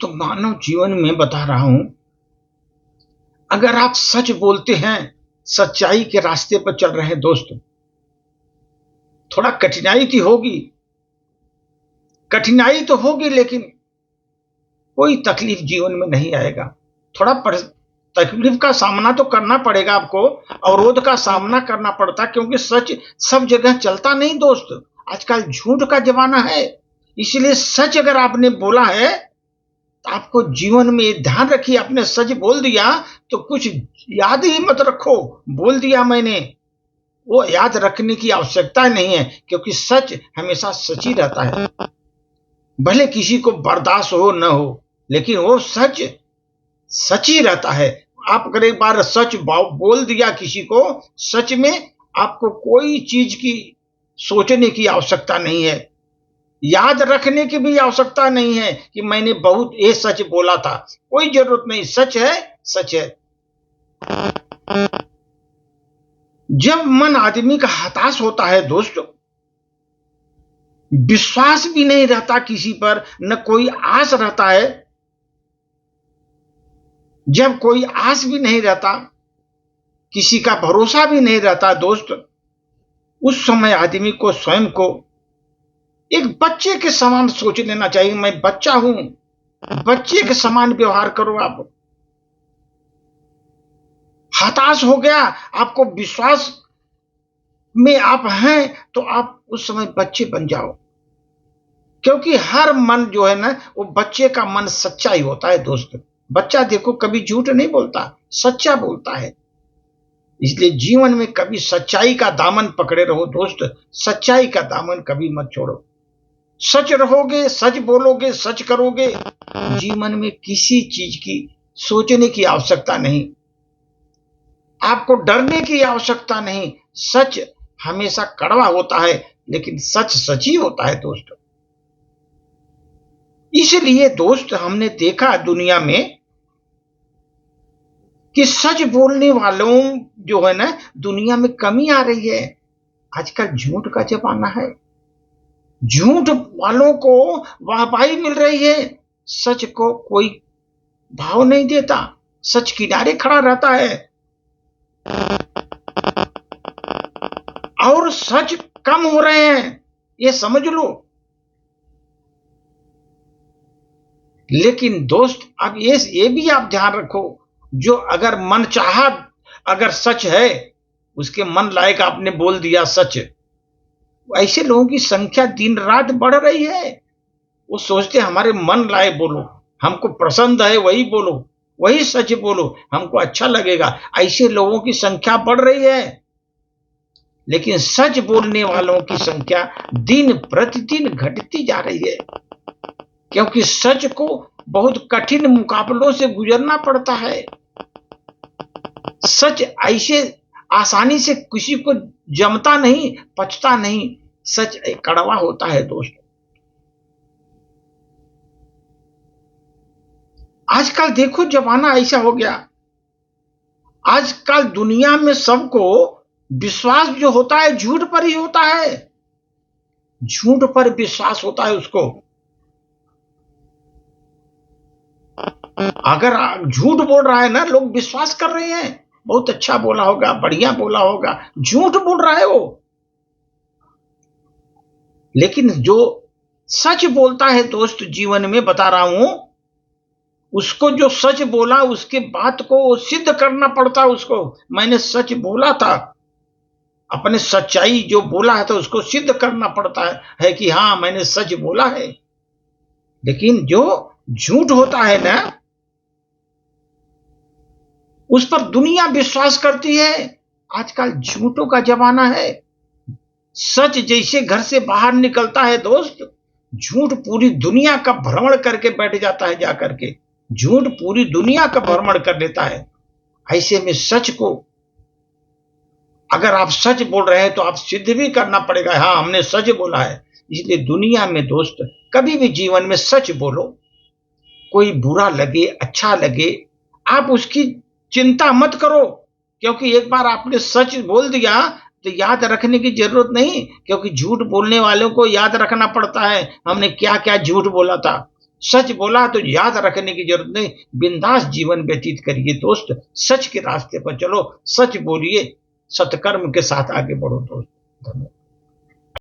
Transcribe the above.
तो मानव जीवन में बता रहा हूं, अगर आप सच बोलते हैं, सच्चाई के रास्ते पर चल रहे हैं दोस्त, थोड़ा कठिनाई तो होगी लेकिन कोई तकलीफ जीवन में नहीं आएगा। थोड़ा तकलीफ का सामना तो करना पड़ेगा आपको, अवरोध का सामना करना पड़ता, क्योंकि सच सब जगह चलता नहीं दोस्त। आजकल झूठ का जमाना है, इसलिए सच अगर आपने बोला है तो आपको जीवन में ध्यान रखिए, आपने सच बोल दिया तो कुछ याद ही मत रखो, बोल दिया मैंने, वो याद रखने की आवश्यकता नहीं है, क्योंकि सच हमेशा सच ही रहता है। भले किसी को बर्दाश्त हो न हो, लेकिन वो सच सच ही रहता है। आप अगर एक बार सच बोल दिया किसी को, सच में आपको कोई चीज की सोचने की आवश्यकता नहीं है, याद रखने की भी आवश्यकता नहीं है कि मैंने बहुत ये सच बोला था, कोई जरूरत नहीं, सच है सच है। जब मन आदमी का हताश होता है दोस्तों, विश्वास भी नहीं रहता किसी पर, न कोई आस रहता है, जब कोई आस भी नहीं रहता, किसी का भरोसा भी नहीं रहता दोस्त, उस समय आदमी को स्वयं को एक बच्चे के समान सोच लेना चाहिए। मैं बच्चा हूं, बच्चे के समान व्यवहार करो। आप हताश हो गया, आपको विश्वास में आप हैं, तो आप उस समय बच्चे बन जाओ, क्योंकि हर मन जो है ना, वो बच्चे का मन सच्चा ही होता है दोस्त। बच्चा देखो कभी झूठ नहीं बोलता, सच्चा बोलता है। इसलिए जीवन में कभी सच्चाई का दामन पकड़े रहो दोस्त, सच्चाई का दामन कभी मत छोड़ो। सच रहोगे, सच बोलोगे, सच करोगे, जीवन में किसी चीज की सोचने की आवश्यकता नहीं, आपको डरने की आवश्यकता नहीं। सच हमेशा कड़वा होता है, लेकिन सच सच ही होता है दोस्त। इसलिए दोस्त हमने देखा दुनिया में कि सच बोलने वालों जो है ना, दुनिया में कमी आ रही है। आजकल झूठ का जमाना है, झूठ वालों को वाहवाही मिल रही है, सच को कोई भाव नहीं देता, सच किनारे खड़ा रहता है, और सच कम हो रहे हैं, ये समझ लो। लेकिन दोस्त अब ये भी आप ध्यान रखो, जो अगर मन चाहा, अगर सच है, उसके मन लायक आपने बोल दिया सच, ऐसे लोगों की संख्या दिन रात बढ़ रही है। वो सोचते हमारे मन लायक बोलो, हमको पसंद है वही बोलो, वही सच बोलो, हमको अच्छा लगेगा, ऐसे लोगों की संख्या बढ़ रही है। लेकिन सच बोलने वालों की संख्या दिन प्रतिदिन घटती जा रही है, क्योंकि सच को बहुत कठिन मुकाबलों से गुजरना पड़ता है। सच ऐसे आसानी से किसी को जमता नहीं, पचता नहीं, सच कड़वा होता है दोस्त। आजकल देखो जमाना ऐसा हो गया, आजकल दुनिया में सबको विश्वास जो होता है झूठ पर ही होता है, झूठ पर विश्वास होता है उसको। अगर झूठ बोल रहा है ना, लोग विश्वास कर रहे हैं, बहुत अच्छा बोला होगा, बढ़िया बोला होगा, झूठ बोल रहा है वो। लेकिन जो सच बोलता है दोस्त, जीवन में बता रहा हूं, उसको जो सच बोला उसके बात को सिद्ध करना पड़ता है उसको। मैंने सच बोला था, अपने सच्चाई जो बोला है तो उसको सिद्ध करना पड़ता है कि हाँ मैंने सच बोला है। लेकिन जो झूठ होता है ना, उस पर दुनिया विश्वास करती है। आजकल झूठों का जमाना है, सच जैसे घर से बाहर निकलता है दोस्त, झूठ पूरी दुनिया का भ्रमण करके बैठ जाता है, जाकर के झूठ पूरी दुनिया का भ्रमण कर लेता है। ऐसे में सच को अगर आप सच बोल रहे हैं तो आप सिद्ध भी करना पड़ेगा, हाँ हमने सच बोला है। इसलिए दुनिया में दोस्त कभी भी जीवन में सच बोलो, कोई बुरा लगे अच्छा लगे, आप उसकी चिंता मत करो, क्योंकि एक बार आपने सच बोल दिया तो याद रखने की जरूरत नहीं, क्योंकि झूठ बोलने वालों को याद रखना पड़ता है हमने क्या क्या झूठ बोला था। सच बोला तो याद रखने की जरूरत नहीं, बिंदास जीवन व्यतीत करिए दोस्त, सच के रास्ते पर चलो, सच बोलिए, सत्कर्म के साथ आगे बढ़ो दोस्त। धन्यवाद।